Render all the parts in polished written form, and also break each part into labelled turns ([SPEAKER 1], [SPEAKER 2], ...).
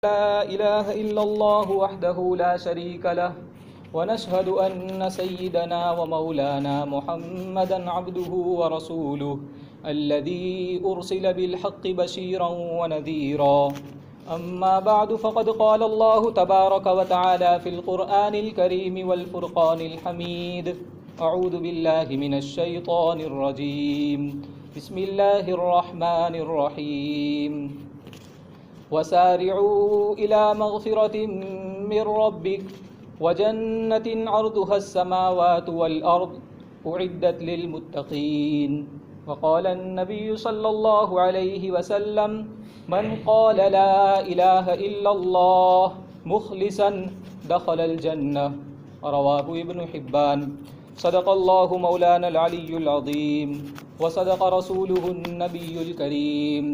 [SPEAKER 1] لا إله إلا الله وحده لا شريك له ونشهد أن سيدنا ومولانا محمدا عبده ورسوله الذي أرسل بالحق بشيرا ونذيرا. أما بعد فقد قال الله تبارك وتعالى في القرآن الكريم والفرقان الحميد: أعوذ بالله من الشيطان الرجيم. بسم الله الرحمن الرحيم. وسارعوا إلى مغفرة من ربك وجنة عرضها السماوات والأرض أعدت للمتقين. وقال النبي صلى الله عليه وسلم: من قال لا إله إلا الله مخلصا دخل الجنة. رواه ابن حبان. صدق الله مولانا العلي العظيم وصدق رسوله النبي الكريم.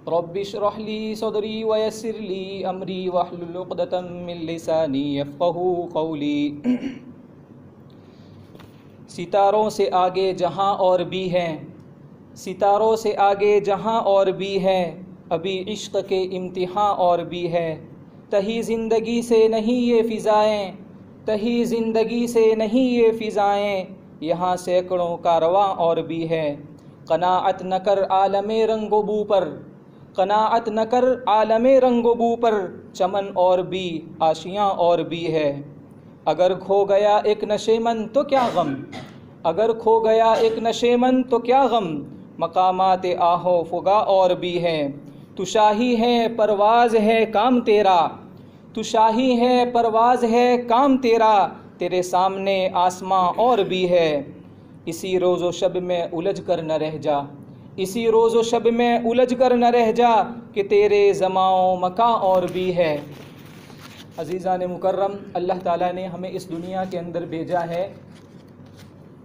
[SPEAKER 1] رب اشرح لي صدري ويسر لي امری واحلل عقدۃ من لسانی یفقہوا قولی. ستاروں سے آگے جہاں اور بھی ہیں، ستاروں سے آگے جہاں اور بھی ہے، ابھی عشق کے امتحان اور بھی ہے. تہی زندگی سے نہیں یہ فضائیں، تہی زندگی سے نہیں یہ فضائیں، یہاں سینکڑوں کارواں اور بھی ہے. قناعت نہ کر عالم رنگ و بو پر، قناعت نہ کر عالم رنگ و بو پر، چمن اور بھی آشیاں اور بھی ہے. اگر کھو گیا ایک نشے من تو کیا غم، اگر کھو گیا ایک نشے من تو کیا غم، مقامات آہو فگا اور بھی ہے. تو شاہی ہے پرواز ہے کام تیرا، تو شاہی ہے پرواز ہے کام تیرا، تیرے سامنے آسماں اور بھی ہے. اسی روز و شب میں الجھ کر نہ رہ جا، اسی روز و شب میں الجھ کر نہ رہ جا، کہ تیرے زماں و مکاں اور بھی ہے. عزیزان مکرم، اللہ تعالیٰ نے ہمیں اس دنیا کے اندر بھیجا ہے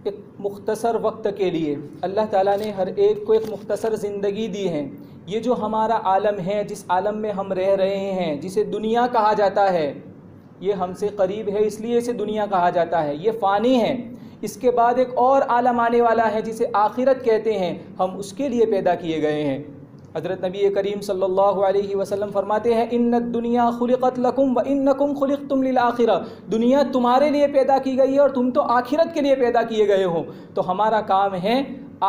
[SPEAKER 1] ایک مختصر وقت کے لیے. اللہ تعالیٰ نے ہر ایک کو ایک مختصر زندگی دی ہے. یہ جو ہمارا عالم ہے، جس عالم میں ہم رہ رہے ہیں، جسے دنیا کہا جاتا ہے، یہ ہم سے قریب ہے اس لیے اسے دنیا کہا جاتا ہے. یہ فانی ہے. اس کے بعد ایک اور عالم آنے والا ہے جسے آخرت کہتے ہیں. ہم اس کے لیے پیدا کیے گئے ہیں. حضرت نبی کریم صلی اللہ علیہ وسلم فرماتے ہیں: ان الدنیا خلقت لکم وانکم خلقتم للآخرہ. دنیا تمہارے لیے پیدا کی گئی ہے اور تم تو آخرت کے لیے پیدا کیے گئے ہو. تو ہمارا کام ہے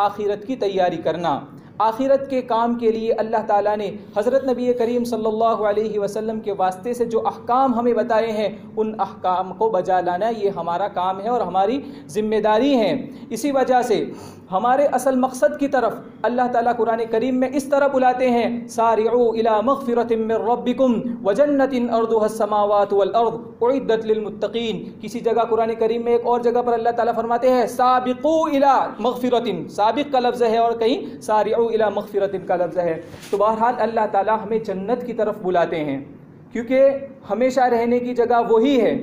[SPEAKER 1] آخرت کی تیاری کرنا. آخرت کے کام کے لیے اللہ تعالیٰ نے حضرت نبی کریم صلی اللہ علیہ وسلم کے واسطے سے جو احکام ہمیں بتائے ہیں، ان احکام کو بجا لانا یہ ہمارا کام ہے اور ہماری ذمہ داری ہے. اسی وجہ سے ہمارے اصل مقصد کی طرف اللہ تعالیٰ قرآن کریم میں اس طرح بلاتے ہیں: سارعوا الی مغفرۃ من ربکم وجنۃ ارضها السماوات والارض اعدت للمتقین. کسی جگہ قرآن کریم میں ایک اور جگہ پر اللہ تعالیٰ فرماتے ہیں: سابقوا الی مغفرۃ. سابق کا لفظ ہے اور کہیں سارعوا الی مغفرۃ کا لفظ ہے. تو بہرحال اللہ تعالیٰ ہمیں جنت کی طرف بلاتے ہیں، کیونکہ ہمیشہ رہنے کی جگہ وہی ہے.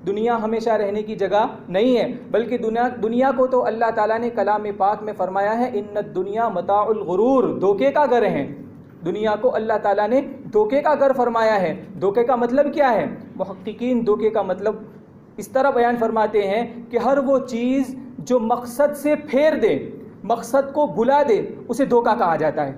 [SPEAKER 1] دنیا ہمیشہ رہنے کی جگہ نہیں ہے، بلکہ دنیا کو تو اللہ تعالیٰ نے کلام پاک میں فرمایا ہے: ان الدنیا متاع الغرور. دھوکے کا گھر ہے. دنیا کو اللہ تعالیٰ نے دھوکے کا گھر فرمایا ہے. دھوکے کا مطلب کیا ہے؟ محققین دھوکے کا مطلب اس طرح بیان فرماتے ہیں کہ ہر وہ چیز جو مقصد سے پھیر دے، مقصد کو بھلا دے، اسے دھوکا کہا جاتا ہے.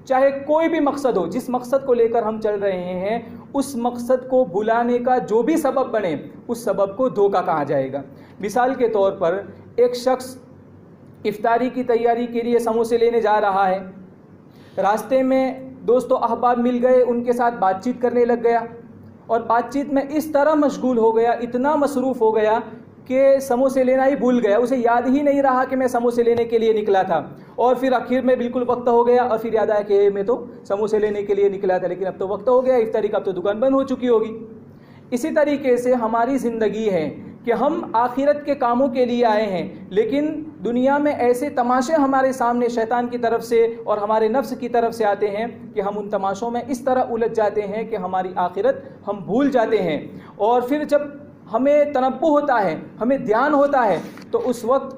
[SPEAKER 1] چاہے کوئی بھی مقصد ہو، جس مقصد کو لے کر ہم چل رہے ہیں، اس مقصد کو بھلانے کا جو بھی سبب بنے، اس سبب کو دھوکا کہا جائے گا. مثال کے طور پر ایک شخص افطاری کی تیاری کے لیے سموسے لینے جا رہا ہے. راستے میں دوست و احباب مل گئے، ان کے ساتھ بات چیت کرنے لگ گیا اور بات چیت میں اس طرح مشغول ہو گیا، اتنا مصروف ہو گیا کہ سموسے لینا ہی بھول گیا. اسے یاد ہی نہیں رہا کہ میں سموسے لینے کے لیے نکلا تھا. اور پھر آخر میں بالکل وقت ہو گیا اور پھر یاد آیا کہ میں تو سموسے لینے کے لیے نکلا تھا، لیکن اب تو وقت ہو گیا افطاری کا، اب تو دکان بند ہو چکی ہوگی. اسی طریقے سے ہماری زندگی ہے کہ ہم آخرت کے کاموں کے لیے آئے ہیں، لیکن دنیا میں ایسے تماشے ہمارے سامنے شیطان کی طرف سے اور ہمارے نفس کی طرف سے آتے ہیں کہ ہم ان تماشوں میں اس طرح الجھ جاتے ہیں کہ ہماری آخرت ہم بھول جاتے ہیں. اور پھر جب ہمیں تنبہ ہوتا ہے، ہمیں دھیان ہوتا ہے، تو اس وقت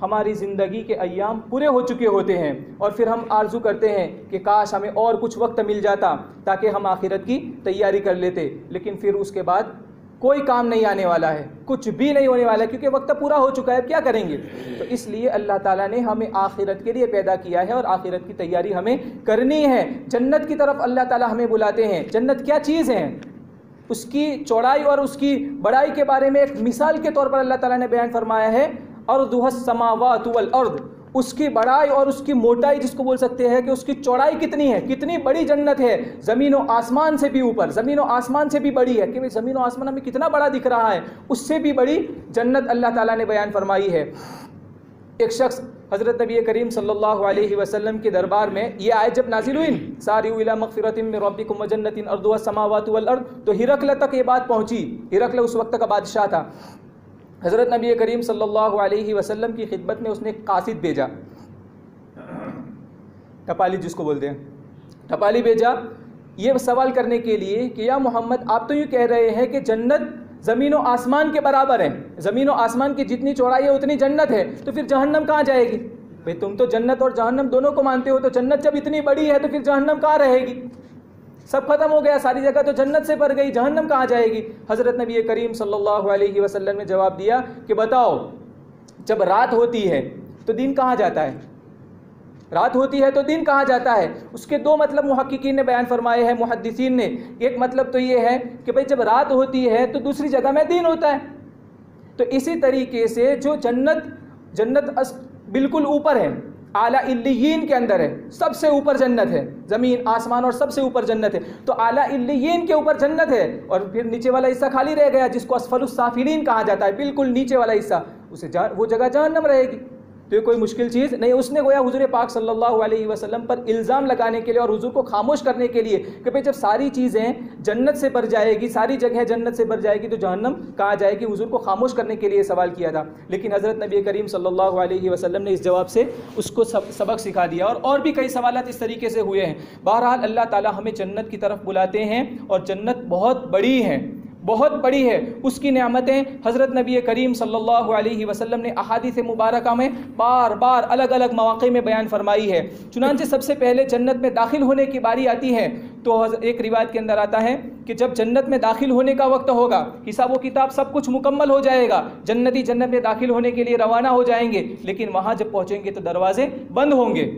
[SPEAKER 1] ہماری زندگی کے ایام پورے ہو چکے ہوتے ہیں اور پھر ہم آرزو کرتے ہیں کہ کاش ہمیں اور کچھ وقت مل جاتا تاکہ ہم آخرت کی تیاری کر لیتے. لیکن پھر اس کے بعد کوئی کام نہیں آنے والا ہے، کچھ بھی نہیں ہونے والا ہے، کیونکہ وقت پورا ہو چکا ہے، اب کیا کریں گے؟ تو اس لیے اللہ تعالیٰ نے ہمیں آخرت کے لیے پیدا کیا ہے اور آخرت کی تیاری ہمیں کرنی ہے۔ جنت کی طرف اللہ تعالیٰ ہمیں بلاتے ہیں۔ جنت کیا چیز ہے؟ اس کی چوڑائی اور اس کی بڑائی کے بارے میں ایک مثال کے طور پر اللہ تعالیٰ نے بیان فرمایا ہے، ارضھا السماوات والارض، اس کی بڑائی اور اس کی موٹائی جس کو بول سکتے ہیں کہ اس کی چوڑائی کتنی ہے، کتنی بڑی جنت ہے، زمین و آسمان سے بھی اوپر، زمین و آسمان سے بھی بڑی ہے، کہ زمین و آسمان ہمیں کتنا بڑا دکھ رہا ہے، اس سے بھی بڑی جنت اللہ تعالیٰ نے بیان فرمائی ہے۔ ایک شخص حضرت نبی کریم صلی اللہ علیہ وسلم کے دربار میں یہ آیت جب نازل ہوئی، ساریعوا الی مغفرۃ من ربکم وجنۃ ارضھا السماوات والارض، تو ہرقل تک یہ بات پہنچی۔ ہرقل اس وقت کا بادشاہ تھا۔ حضرت نبی کریم صلی اللہ علیہ وسلم کی خدمت میں اس نے ایک قاصد بھیجا، ٹپالی جس کو بولتے ہیں، ٹپالی بھیجا یہ سوال کرنے کے لیے کہ یا محمد، آپ تو یوں کہہ رہے ہیں کہ جنت زمین و آسمان کے برابر ہے، زمین و آسمان کی جتنی چوڑائی ہے اتنی جنت ہے، تو پھر جہنم کہاں جائے گی؟ بھئی تم تو جنت اور جہنم دونوں کو مانتے ہو، تو جنت جب اتنی بڑی ہے تو پھر جہنم کہاں رہے گی؟ سب ختم ہو گیا، ساری جگہ تو جنت سے بھر گئی، جہنم کہاں جائے گی؟ حضرت نبی کریم صلی اللہ علیہ وسلم نے جواب دیا کہ بتاؤ، جب رات ہوتی ہے تو دن کہاں جاتا ہے؟ رات ہوتی ہے تو دن کہاں جاتا ہے؟ اس کے دو مطلب محققین نے بیان فرمائے ہیں، محدثین نے۔ ایک مطلب تو یہ ہے کہ بھئی جب رات ہوتی ہے تو دوسری جگہ میں دن ہوتا ہے، تو اسی طریقے سے جو جنت بالکل اوپر ہے، اعلیٰ علیین کے اندر ہے، سب سے اوپر جنت ہے، زمین آسمان اور سب سے اوپر جنت ہے، تو اعلیٰ علیین کے اوپر جنت ہے، اور پھر نیچے والا حصہ خالی رہ گیا جس کو اسفل السافلین کہا جاتا ہے، بالکل نیچے والا حصہ، وہ جگہ جہنم رہے گی۔ تو یہ کوئی مشکل چیز نہیں۔ اس نے گویا حضور پاک صلی اللہ علیہ وسلم پر الزام لگانے کے لیے اور حضور کو خاموش کرنے کے لیے کہ بھئی جب ساری چیزیں جنت سے بھر جائے گی، ساری جگہ جنت سے بھر جائے گی تو جہنم کہاں جائے گی، حضور کو خاموش کرنے کے لیے سوال کیا تھا۔ لیکن حضرت نبی کریم صلی اللہ علیہ وسلم نے اس جواب سے اس کو سبق سکھا دیا، اور بھی کئی سوالات اس طریقے سے ہوئے ہیں۔ بہرحال اللہ تعالیٰ ہمیں جنت کی طرف بلاتے ہیں، اور جنت بہت بڑی ہے، بہت بڑی ہے، اس کی نعمتیں حضرت نبی کریم صلی اللہ علیہ وسلم نے احادیث مبارکہ میں بار بار الگ الگ مواقع میں بیان فرمائی ہے۔ چنانچہ سب سے پہلے جنت میں داخل ہونے کی باری آتی ہے تو ایک روایت کے اندر آتا ہے کہ جب جنت میں داخل ہونے کا وقت ہوگا، حساب و کتاب سب کچھ مکمل ہو جائے گا، جنتی جنت میں داخل ہونے کے لیے روانہ ہو جائیں گے، لیکن وہاں جب پہنچیں گے تو دروازے بند ہوں گے۔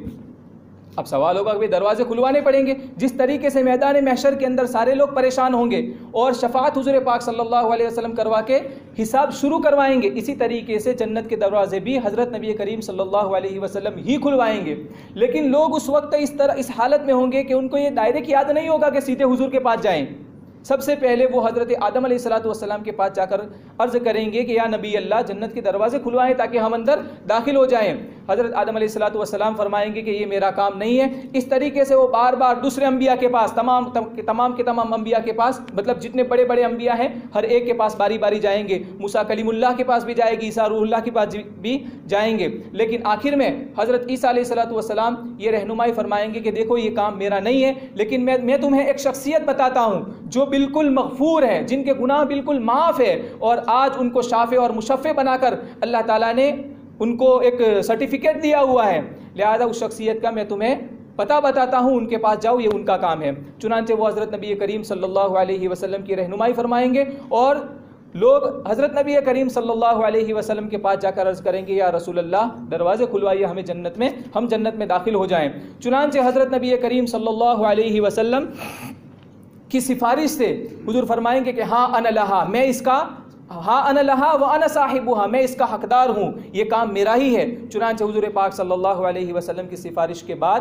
[SPEAKER 1] اب سوال ہوگا کہ دروازے کھلوانے پڑیں گے، جس طریقے سے میدان محشر کے اندر سارے لوگ پریشان ہوں گے اور شفاعت حضور پاک صلی اللہ علیہ وسلم کروا کے حساب شروع کروائیں گے، اسی طریقے سے جنت کے دروازے بھی حضرت نبی کریم صلی اللہ علیہ وسلم ہی کھلوائیں گے۔ لیکن لوگ اس وقت اس حالت میں ہوں گے کہ ان کو یہ دائرے کی یاد نہیں ہوگا کہ سیدھے حضور کے پاس جائیں۔ سب سے پہلے وہ حضرت آدم علیہ السلام کے پاس جا کر عرض کریں گے کہ یا نبی اللہ، جنت کے دروازے کھلوائیں تاکہ ہم اندر داخل ہو جائیں۔ حضرت آدم علیہ السلام فرمائیں گے کہ یہ میرا کام نہیں ہے۔ اس طریقے سے وہ بار بار دوسرے انبیاء کے پاس، تمام کے تمام انبیاء کے پاس، مطلب جتنے بڑے بڑے انبیاء ہیں ہر ایک کے پاس باری باری جائیں گے۔ موسیٰ کلیم اللہ کے پاس بھی جائے گی، عیسیٰ روح اللہ کے پاس بھی جائیں گے، لیکن آخر میں حضرت عیسیٰ علیہ السلام یہ رہنمائی فرمائیں گے کہ دیکھو یہ کام میرا نہیں ہے، لیکن میں تمہیں ایک شخصیت بتاتا ہوں جو بالکل مغفور ہے، جن کے گناہ بالکل معاف ہے، اور آج ان کو شافع اور مشفع بنا کر اللہ تعالیٰ نے ان کو ایک سرٹیفکیٹ دیا ہوا ہے، لہذا اس شخصیت کا میں تمہیں پتہ بتاتا ہوں، ان کے پاس جاؤ، یہ ان کا کام ہے۔ چنانچہ وہ حضرت نبی کریم صلی اللہ علیہ وسلم کی رہنمائی فرمائیں گے، اور لوگ حضرت نبی کریم صلی اللہ علیہ وسلم کے پاس جا کر عرض کریں گے یا رسول اللہ، دروازے کھلوائیے ہمیں ہم جنت میں داخل ہو جائیں۔ چنانچہ حضرت نبی کریم صلی اللہ علیہ وسلم کی سفارش سے حضور فرمائیں گے کہ ہاں انا لہا، میں اس کا، ہاں انا لہا و انا صاحبہا، میں اس کا حقدار ہوں، یہ کام میرا ہی ہے۔ چنانچہ حضور پاک صلی اللہ علیہ وسلم کی سفارش کے بعد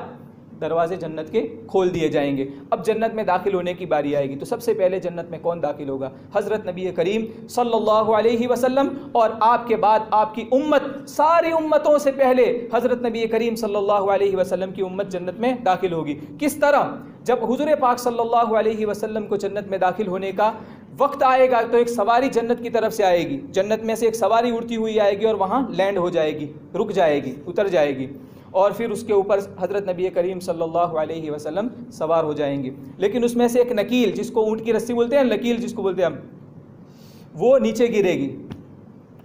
[SPEAKER 1] دروازے جنت کے کھول دیے جائیں گے۔ اب جنت میں داخل ہونے کی باری آئے گی، تو سب سے پہلے جنت میں کون داخل ہوگا؟ حضرت نبی کریم صلی اللہ علیہ وسلم، اور آپ کے بعد آپ کی امت، ساری امتوں سے پہلے حضرت نبی کریم صلی اللہ علیہ وسلم کی امت جنت میں داخل ہوگی۔ کس طرح؟ جب حضور پاک صلی اللہ علیہ وسلم کو جنت میں داخل ہونے کا وقت آئے گا تو ایک سواری جنت کی طرف سے آئے گی، جنت میں سے ایک سواری اڑتی ہوئی آئے گی اور وہاں لینڈ ہو جائے گی، رک جائے گی، اتر جائے گی، اور پھر اس کے اوپر حضرت نبی کریم صلی اللہ علیہ وسلم سوار ہو جائیں گے۔ لیکن اس میں سے ایک نکیل، جس کو اونٹ کی رسی بولتے ہیں، نکیل جس کو بولتے ہیں ہم، وہ نیچے گرے گی۔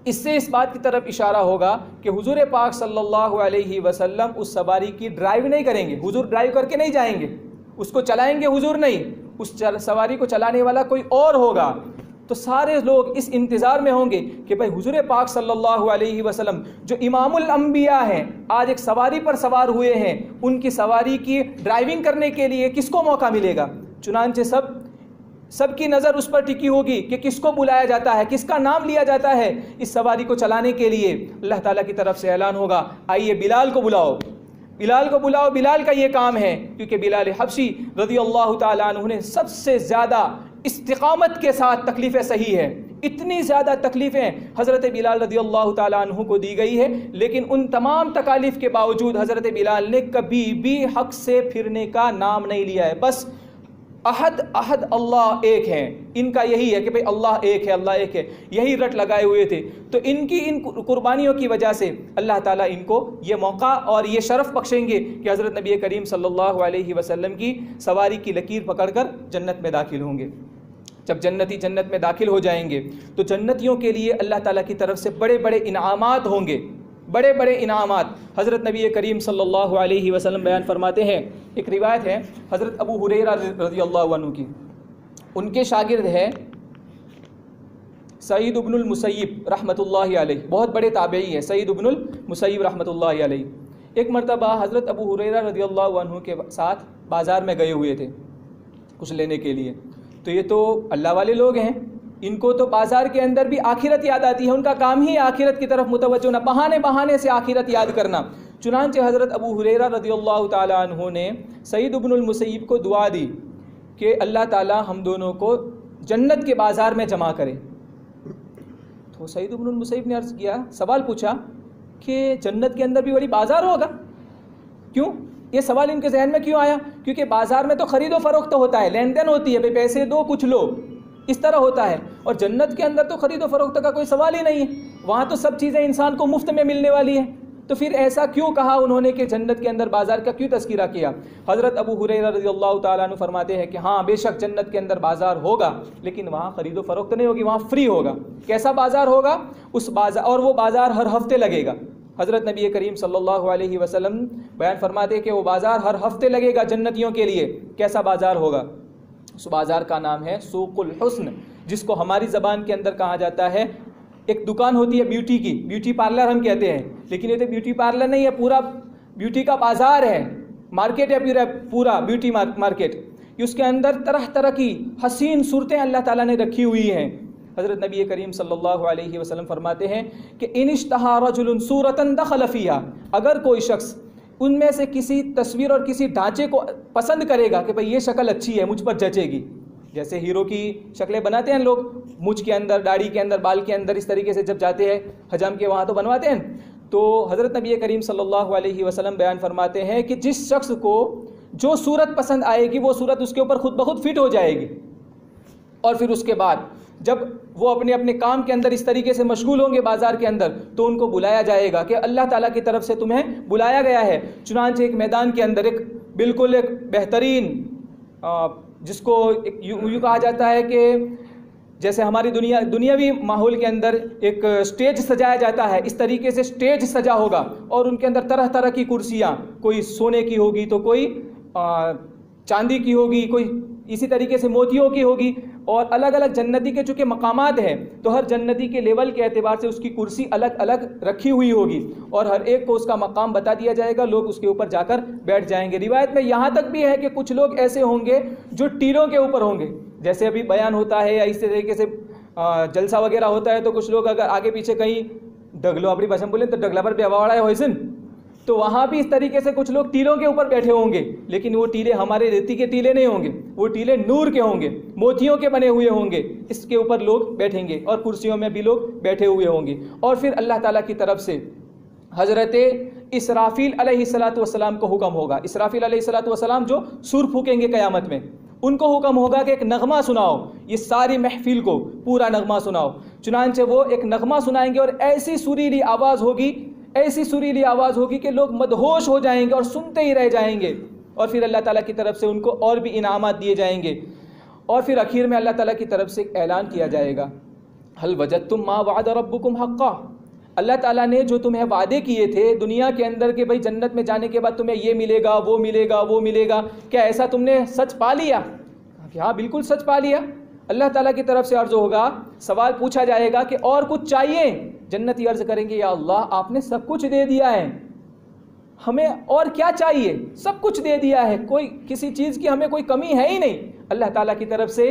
[SPEAKER 1] اس سے اس بات کی طرف اشارہ ہوگا کہ حضور پاک صلی اللہ علیہ وسلم اس سواری کی ڈرائیو نہیں کریں گے، حضور ڈرائیو کر کے نہیں جائیں گے، اس کو چلائیں گے حضور نہیں، اس سواری کو چلانے والا کوئی اور ہوگا۔ تو سارے لوگ اس انتظار میں ہوں گے کہ بھائی حضور پاک صلی اللہ علیہ وسلم جو امام الانبیاء ہیں، آج ایک سواری پر سوار ہوئے ہیں، ان کی سواری کی ڈرائیونگ کرنے کے لیے کس کو موقع ملے گا؟ چنانچہ سب کی نظر اس پر ٹکی ہوگی کہ کس کو بلایا جاتا ہے، کس کا نام لیا جاتا ہے اس سواری کو چلانے کے لیے۔ اللہ تعالیٰ کی طرف سے اعلان ہوگا، آئیے بلال کو بلاؤ، بلال کو بلاؤ، بلال کا یہ کام ہے، کیونکہ بلال حبشی رضی اللہ تعالیٰ عنہ نے سب سے زیادہ استقامت کے ساتھ تکلیفیں سہی ہے۔ اتنی زیادہ تکلیفیں حضرت بلال رضی اللہ تعالیٰ عنہ کو دی گئی ہے، لیکن ان تمام تکالیف کے باوجود حضرت بلال نے کبھی بھی حق سے پھرنے کا نام نہیں لیا ہے۔ بس احد اللہ ایک ہے، ان کا یہی ہے کہ بھئی اللہ ایک ہے، اللہ ایک ہے، یہی رٹ لگائے ہوئے تھے۔ تو ان قربانیوں کی وجہ سے اللہ تعالیٰ ان کو یہ موقع اور یہ شرف بخشیں گے کہ حضرت نبی کریم صلی اللہ علیہ وسلم کی سواری کی لکیر پکڑ کر جنت میں داخل ہوں گے۔ جب جنتی جنت میں داخل ہو جائیں گے تو جنتیوں کے لیے اللہ تعالیٰ کی طرف سے بڑے بڑے انعامات ہوں گے، بڑے بڑے انعامات۔ حضرت نبی کریم صلی اللہ علیہ وسلم بیان فرماتے ہیں، ایک روایت ہے حضرت ابو ہریرہ رضی اللہ عنہ کی، ان کے شاگرد ہے سعید بن المسیب رحمۃ اللہ علیہ، بہت بڑے تابعی ہیں سعید بن المسیب رحمۃ اللہ علیہ۔ ایک مرتبہ حضرت ابو ہریرہ رضی اللہ عنہ کے ساتھ بازار میں گئے ہوئے تھے کچھ لینے کے لیے۔ تو یہ تو اللہ والے لوگ ہیں، ان کو تو بازار کے اندر بھی آخرت یاد آتی ہے، ان کا کام ہی آخرت کی طرف متوجہ ہونا، بہانے سے آخرت یاد کرنا۔ چنانچہ حضرت ابو ہریرہ رضی اللہ تعالیٰ عنہ نے سعید بن المسیب کو دعا دی کہ اللہ تعالیٰ ہم دونوں کو جنت کے بازار میں جمع کرے۔ تو سعید بن المسیب نے عرض کیا، سوال پوچھا کہ جنت کے اندر بھی بڑی بازار ہوگا؟ کیوں؟ یہ سوال ان کے ذہن میں کیوں آیا؟ کیونکہ بازار میں تو خرید و فروخت ہوتا ہے، لین دین ہوتی ہے، بھئی پیسے دو کچھ لو، اس طرح ہوتا ہے۔ اور جنت کے اندر تو خرید و فروخت کا کوئی سوال ہی نہیں ہے، وہاں تو سب چیزیں انسان کو مفت میں ملنے والی ہیں۔ تو پھر ایسا کیوں کہا انہوں نے کہ جنت کے اندر بازار کا کیوں تذکرہ کیا؟ حضرت ابو ہریرہ رضی اللہ تعالیٰ عنہ فرماتے ہیں کہ ہاں بے شک جنت کے اندر بازار ہوگا، لیکن وہاں خرید و فروخت نہیں ہوگی، وہاں فری ہوگا۔ کیسا بازار ہوگا؟ اس بازار، اور وہ بازار ہر ہفتے لگے گا۔ حضرت نبی کریم صلی اللہ علیہ وسلم بیان فرماتے ہیں کہ وہ بازار ہر ہفتے لگے گا جنتیوں کے لیے۔ کیسا بازار ہوگا؟ اس بازار کا نام ہے سوق الحسن، جس کو ہماری زبان کے اندر کہا جاتا ہے، ایک دکان ہوتی ہے بیوٹی کی، بیوٹی پارلر ہم کہتے ہیں، لیکن یہ تو بیوٹی پارلر نہیں ہے، پورا بیوٹی کا بازار ہے، مارکیٹ ہے، پورا بیوٹی مارکیٹ۔ اس کے اندر طرح طرح کی حسین صورتیں اللہ تعالیٰ نے رکھی ہوئی ہیں۔ حضرت نبی کریم صلی اللہ علیہ وسلم فرماتے ہیں کہ ان اشتہا رجل صورتا دخل فیہا، اگر کوئی شخص ان میں سے کسی تصویر اور کسی ڈھانچے کو پسند کرے گا کہ بھئی یہ شکل اچھی ہے، مجھ پر جچے گی، جیسے ہیرو کی شکلیں بناتے ہیں لوگ، مجھ کے اندر، داڑھی کے اندر، بال کے اندر، اس طریقے سے جب جاتے ہیں حجام کے وہاں تو بنواتے ہیں۔ تو حضرت نبی کریم صلی اللہ علیہ وسلم بیان فرماتے ہیں کہ جس شخص کو جو صورت پسند آئے گی وہ صورت اس کے اوپر خود بخود فٹ ہو جائے گی، اور پھر اس کے بعد جب وہ اپنے اپنے کام کے اندر اس طریقے سے مشغول ہوں گے بازار کے اندر، تو ان کو بلایا جائے گا کہ اللہ تعالیٰ کی طرف سے تمہیں بلایا گیا ہے۔ چنانچہ ایک میدان کے اندر بالکل ایک بہترین، جس کو یوں کہا جاتا ہے کہ جیسے ہماری دنیاوی ماحول کے اندر ایک سٹیج سجایا جاتا ہے، اس طریقے سے سٹیج سجا ہوگا، اور ان کے اندر طرح طرح کی کرسیاں، کوئی سونے کی ہوگی تو کوئی چاندی کی ہوگی، کوئی اسی طریقے سے موتیوں کی ہوگی، اور الگ الگ جنتی کے چونکہ مقامات ہیں تو ہر جنتی کے لیول کے اعتبار سے اس کی کرسی الگ الگ رکھی ہوئی ہوگی، اور ہر ایک کو اس کا مقام بتا دیا جائے گا، لوگ اس کے اوپر جا کر بیٹھ جائیں گے۔ روایت میں یہاں تک بھی ہے کہ کچھ لوگ ایسے ہوں گے جو ٹیلوں کے اوپر ہوں گے، جیسے ابھی بیان ہوتا ہے یا اس طریقے سے جلسہ وغیرہ ہوتا ہے تو کچھ لوگ اگر آگے پیچھے کہیں ڈگلو اپنی بھاشا بولیں تو ڈگلا پر بیواڑا ہے ہوئسن، تو وہاں بھی اس طریقے سے کچھ لوگ ٹیلوں کے اوپر بیٹھے ہوں گے، لیکن وہ ٹیلے ہمارے ریتی کے ٹیلے نہیں ہوں گے، وہ ٹیلے نور کے ہوں گے، موتیوں کے بنے ہوئے ہوں گے، اس کے اوپر لوگ بیٹھیں گے، اور کرسیوں میں بھی لوگ بیٹھے ہوئے ہوں گے۔ اور پھر اللہ تعالیٰ کی طرف سے حضرت اسرافیل علیہ السلام کو حکم ہوگا، اسرافیل علیہ السلام جو سور پھونکیں گے قیامت میں، ان کو حکم ہوگا کہ ایک نغمہ سناؤ، یہ ساری محفل کو پورا نغمہ سناؤ۔ چنانچہ وہ ایک نغمہ سنائیں گے، اور ایسی سریلی آواز ہوگی، ایسی سریلی آواز ہوگی کہ لوگ مدہوش ہو جائیں گے اور سنتے ہی رہ جائیں گے، اور پھر اللہ تعالیٰ کی طرف سے ان کو اور بھی انعامات دیے جائیں گے، اور پھر آخر میں اللہ تعالیٰ کی طرف سے ایک اعلان کیا جائے گا، هل وجدتم ما وعد ربکم حقا، اللہ تعالیٰ نے جو تمہیں وعدے کیے تھے دنیا کے اندر کہ بھئی جنت میں جانے کے بعد تمہیں یہ ملے گا، وہ ملے گا، وہ ملے گا، کیا ایسا تم نے سچ پا لیا؟ کہ ہاں بالکل سچ پا لیا۔ اللہ تعالیٰ کی طرف سے عرض ہوگا، سوال پوچھا جائے گا کہ اور کچھ چاہیے؟ جنتی عرض کریں گے یا اللہ آپ نے سب کچھ دے دیا ہے، ہمیں اور کیا چاہیے؟ سب کچھ دے دیا ہے، کوئی کسی چیز کی ہمیں کوئی کمی ہے ہی نہیں۔ اللہ تعالیٰ کی طرف سے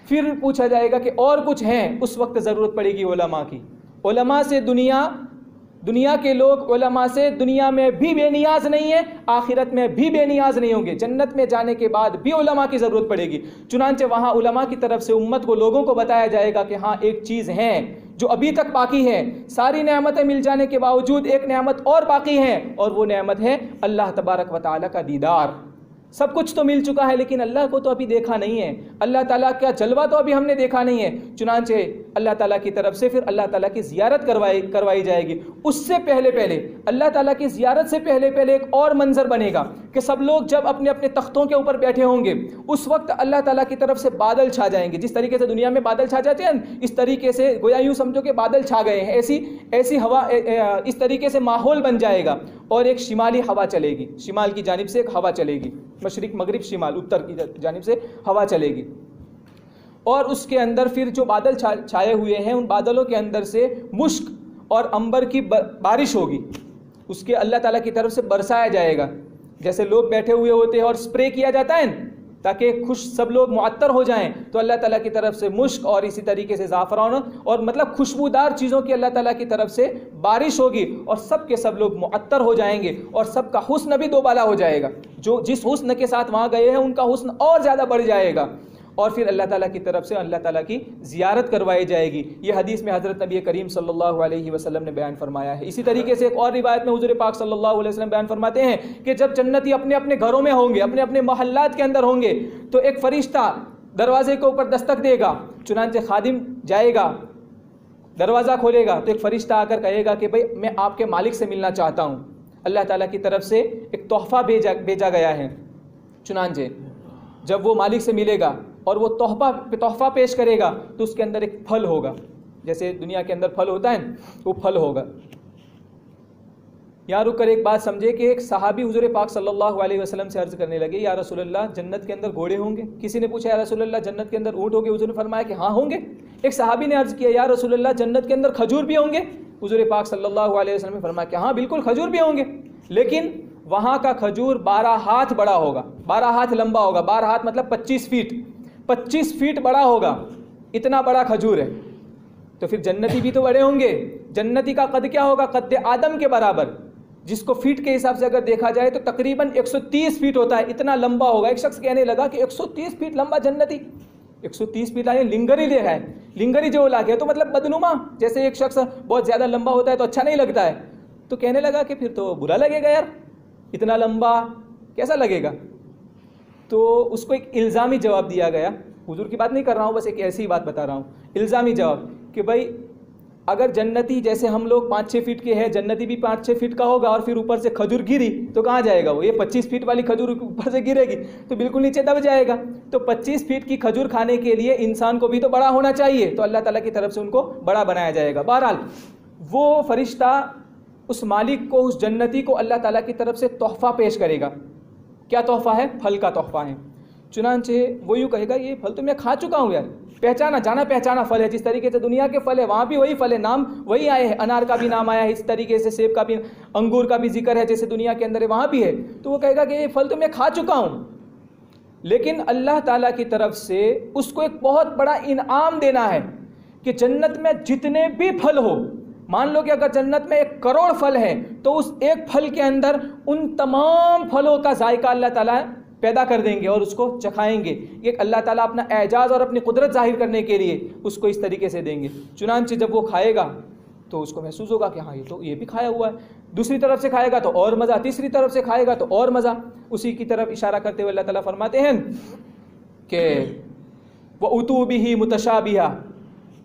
[SPEAKER 1] پھر پوچھا جائے گا کہ اور کچھ ہیں؟ اس وقت ضرورت پڑے گی علماء کی۔ علماء سے دنیا کے لوگ علماء سے دنیا میں بھی بے نیاز نہیں ہیں، آخرت میں بھی بے نیاز نہیں ہوں گے، جنت میں جانے کے بعد بھی علماء کی ضرورت پڑے گی۔ چنانچہ وہاں علماء کی طرف سے امت کو، لوگوں کو بتایا جائے گا کہ ہاں ایک چیز ہے جو ابھی تک باقی ہے، ساری نعمتیں مل جانے کے باوجود ایک نعمت اور باقی ہے، اور وہ نعمت ہے اللہ تبارک و تعالیٰ کا دیدار۔ سب کچھ تو مل چکا ہے لیکن اللہ کو تو ابھی دیکھا نہیں ہے، اللہ تعالیٰ کا جلوہ تو ابھی ہم نے دیکھا نہیں ہے۔ چنانچہ اللہ تعالیٰ کی طرف سے پھر اللہ تعالیٰ کی زیارت کروائی جائے گی۔ اس سے پہلے اللہ تعالیٰ کی زیارت سے پہلے ایک اور منظر بنے گا کہ سب لوگ جب اپنے اپنے تختوں کے اوپر بیٹھے ہوں گے، اس وقت اللہ تعالیٰ کی طرف سے بادل چھا جائیں گے۔ جس طریقے سے دنیا میں بادل چھا جاتے ہیں، اس طریقے سے گویا یوں سمجھو کہ بادل چھا گئے ہیں، ایسی ہوا، اس طریقے سے ماحول بن جائے گا، اور ایک شمالی ہوا چلے گی، شمال کی جانب سے ایک ہوا چلے گی، مشرق مغرب شمال اتر کی جانب سے ہوا چلے گی، اور اس کے اندر پھر جو بادل چھائے ہوئے ہیں ان بادلوں کے اندر سے مشک اور عنبر کی بارش ہوگی، اس کے اللہ تعالیٰ کی طرف سے برسایا جائے گا۔ جیسے لوگ بیٹھے ہوئے ہوتے ہیں اور سپرے کیا جاتا ہے تاکہ سب لوگ معطر ہو جائیں، تو اللہ تعالیٰ کی طرف سے مشک اور اسی طریقے سے زعفران اور مطلب خوشبودار چیزوں کی اللہ تعالیٰ کی طرف سے بارش ہوگی، اور سب کے سب لوگ معطر ہو جائیں گے، اور سب کا حسن بھی دوبالا ہو جائے گا، جو جس حسن کے ساتھ وہاں گئے ہیں ان کا حسن اور زیادہ بڑھ جائے گا، اور پھر اللہ تعالیٰ کی طرف سے اللہ تعالیٰ کی زیارت کروائی جائے گی۔ یہ حدیث میں حضرت نبی کریم صلی اللہ علیہ وسلم نے بیان فرمایا ہے۔ اسی طریقے سے ایک اور روایت میں حضور پاک صلی اللہ علیہ وسلم بیان فرماتے ہیں کہ جب جنتی اپنے اپنے گھروں میں ہوں گے، اپنے اپنے محلات کے اندر ہوں گے، تو ایک فرشتہ دروازے کے اوپر دستک دے گا، چنانچہ خادم جائے گا، دروازہ کھولے گا، تو ایک فرشتہ آ کر کہے گا کہ بھئی میں آپ کے مالک سے ملنا چاہتا ہوں، اللہ تعالیٰ کی طرف سے ایک تحفہ بھیجا گیا ہے۔ چنانچہ جب وہ مالک سے ملے گا اور وہ تحفہ پیش کرے گا، تو اس کے اندر ایک پھل ہوگا، جیسے دنیا کے اندر پھل ہوتا ہے، وہ پھل ہوگا۔ یہاں رک کر ایک بات سمجھے کہ ایک صحابی حضور پاک صلی اللہ علیہ وسلم سے عرض کرنے لگے، یا رسول اللہ جنت کے اندر گھوڑے ہوں گے؟ کسی نے پوچھا یا رسول اللہ جنت کے اندر اونٹ ہوں گے؟ حضور نے فرمایا کہ ہاں ہوں گے۔ ایک صحابی نے عرض کیا یا رسول اللہ جنت کے اندر کھجور بھی ہوں گے؟ حضور پاک صلی اللہ علیہ وسلم نے فرمایا کہ ہاں بالکل کھجور بھی ہوں گے، لیکن وہاں کا کھجور 12 ہاتھ بڑا ہوگا، 12 ہاتھ لمبا ہوگا، 12 ہاتھ مطلب 25 فیٹ بڑا ہوگا، اتنا بڑا کھجور ہے۔ تو پھر جنتی بھی تو بڑے ہوں گے، جنتی کا قد کیا ہوگا؟ قد آدم کے برابر، جس کو فیٹ کے حساب سے اگر دیکھا جائے تو تقریباً 130 فیٹ ہوتا ہے، اتنا لمبا ہوگا۔ ایک شخص کہنے لگا کہ 130 فیٹ لمبا جنتی، 130 فیٹ آئے لنگری لے رہا ہے، لنگری جو لا کے تو مطلب بدنما، جیسے ایک شخص بہت زیادہ لمبا ہوتا ہے تو اچھا نہیں لگتا ہے، تو کہنے لگا کہ پھر تو برا لگے گا یار، اتنا لمبا کیسا لگے گا؟ تو اس کو ایک الزامی جواب دیا گیا، حضور کی بات نہیں کر رہا ہوں، بس ایک ایسی ہی بات بتا رہا ہوں، الزامی جواب کہ بھائی اگر جنتی جیسے ہم لوگ 5-6 فیٹ کے ہیں، جنتی بھی 5-6 فیٹ کا ہوگا، اور پھر اوپر سے کھجور گری تو کہاں جائے گا وہ؟ یہ 25 فیٹ والی کھجور اوپر سے گرے گی تو بالکل نیچے دب جائے گا۔ تو 25 فیٹ کی کھجور کھانے کے لیے انسان کو بھی تو بڑا ہونا چاہیے، تو اللہ تعالیٰ کی طرف سے ان کو بڑا بنایا جائے گا۔ بہرحال وہ فرشتہ اس مالک کو، اس جنتی کو اللہ تعالیٰ کی طرف سے تحفہ پیش کرے گا۔ کیا تحفہ ہے؟ پھل کا تحفہ ہے۔ چنانچہ وہ یوں کہے گا یہ پھل تو میں کھا چکا ہوں یار، پہچانا جانا پہچانا پھل ہے، جس طریقے سے دنیا کے پھل ہے وہاں بھی وہی پھل ہے، نام وہی آئے ہیں، انار کا بھی نام آیا ہے، اس طریقے سے سیب کا بھی، انگور کا بھی ذکر ہے جیسے دنیا کے اندر ہے وہاں بھی ہے۔ تو وہ کہے گا کہ یہ پھل تو میں کھا چکا ہوں، لیکن اللہ تعالیٰ کی طرف سے اس کو ایک بہت بڑا انعام دینا ہے کہ جنت میں جتنے بھی پھل ہو، مان لو کہ اگر جنت میں 1 کروڑ پھل ہیں تو اس ایک پھل کے اندر ان تمام پھلوں کا ذائقہ اللہ تعالیٰ پیدا کر دیں گے اور اس کو چکھائیں گے۔ ایک اللہ تعالیٰ اپنا اعجاز اور اپنی قدرت ظاہر کرنے کے لیے اس کو اس طریقے سے دیں گے۔ چنانچہ جب وہ کھائے گا تو اس کو محسوس ہوگا کہ ہاں یہ بھی کھایا ہوا ہے، دوسری طرف سے کھائے گا تو اور مزہ، تیسری طرف سے کھائے گا تو اور مزہ۔ اسی کی طرف اشارہ کرتے ہوئے اللہ تعالیٰ فرماتے ہیں کہ وَأُتُوا بِهِ مُتَشَابِهًا،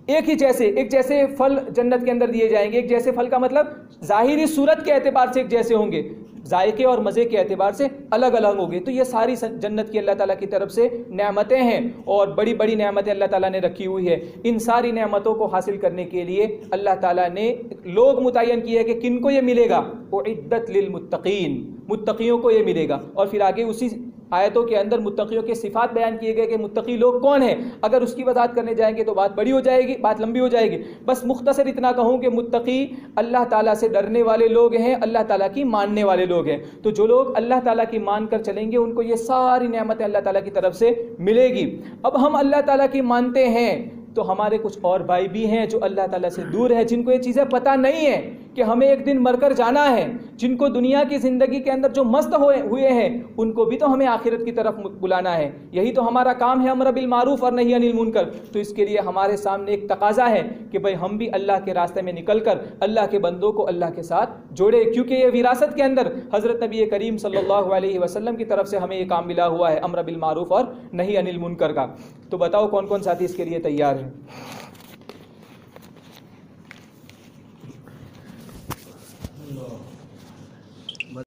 [SPEAKER 1] ایک جیسے پھل جنت کے اندر دیے جائیں گے۔ ایک جیسے پھل کا مطلب ظاہری صورت کے اعتبار سے ایک جیسے ہوں گے، ذائقے اور مزے کے اعتبار سے الگ الگ ہوں گے۔ تو یہ ساری جنت کی اللہ تعالیٰ کی طرف سے نعمتیں ہیں، اور بڑی بڑی نعمتیں اللہ تعالیٰ نے رکھی ہوئی ہے۔ ان ساری نعمتوں کو حاصل کرنے کے لیے اللہ تعالیٰ نے لوگ متعین کیے ہیں کہ کن کو یہ ملے گا، اعدت للمتقین، متقیوں کو یہ ملے گا۔ اور پھر آگے اسی آیتوں کے اندر متقیوں کے صفات بیان کیے گئے کہ متقی لوگ کون ہیں. اگر اس کی وضاحت کرنے جائیں گے تو بات بڑی ہو جائے گی، بات لمبی ہو جائے گی. بس مختصر اتنا کہوں کہ متقی اللہ تعالیٰ سے ڈرنے والے لوگ ہیں، اللہ تعالیٰ کی ماننے والے لوگ ہیں. تو جو لوگ اللہ تعالیٰ کی مان کر چلیں گے ان کو یہ ساری نعمتیں اللہ تعالیٰ کی طرف سے ملے گی. اب ہم اللہ تعالیٰ کی مانتے ہیں تو ہمارے کچھ اور بھائی بھی ہیں جو اللہ تعالیٰ سے دور ہیں، جن کو یہ چیزیں پتہ نہیں ہیں کہ ہمیں ایک دن مر کر جانا ہے، جن کو دنیا کی زندگی کے اندر جو مست ہوئے ہیں ان کو بھی تو ہمیں آخرت کی طرف بلانا ہے. یہی تو ہمارا کام ہے، امر بالمعروف اور نہی عن المنکر. تو اس کے لیے ہمارے سامنے ایک تقاضا ہے کہ بھائی ہم بھی اللہ کے راستے میں نکل کر اللہ کے بندوں کو اللہ کے ساتھ جوڑے، کیونکہ یہ وراثت کے اندر حضرت نبی کریم صلی اللہ علیہ وسلم کی طرف سے ہمیں یہ کام ملا ہوا ہے، امر بالمعروف اور نہی عن المنکر کا. تو بتاؤ کون کون ساتھی اس کے لیے تیار ہیں؟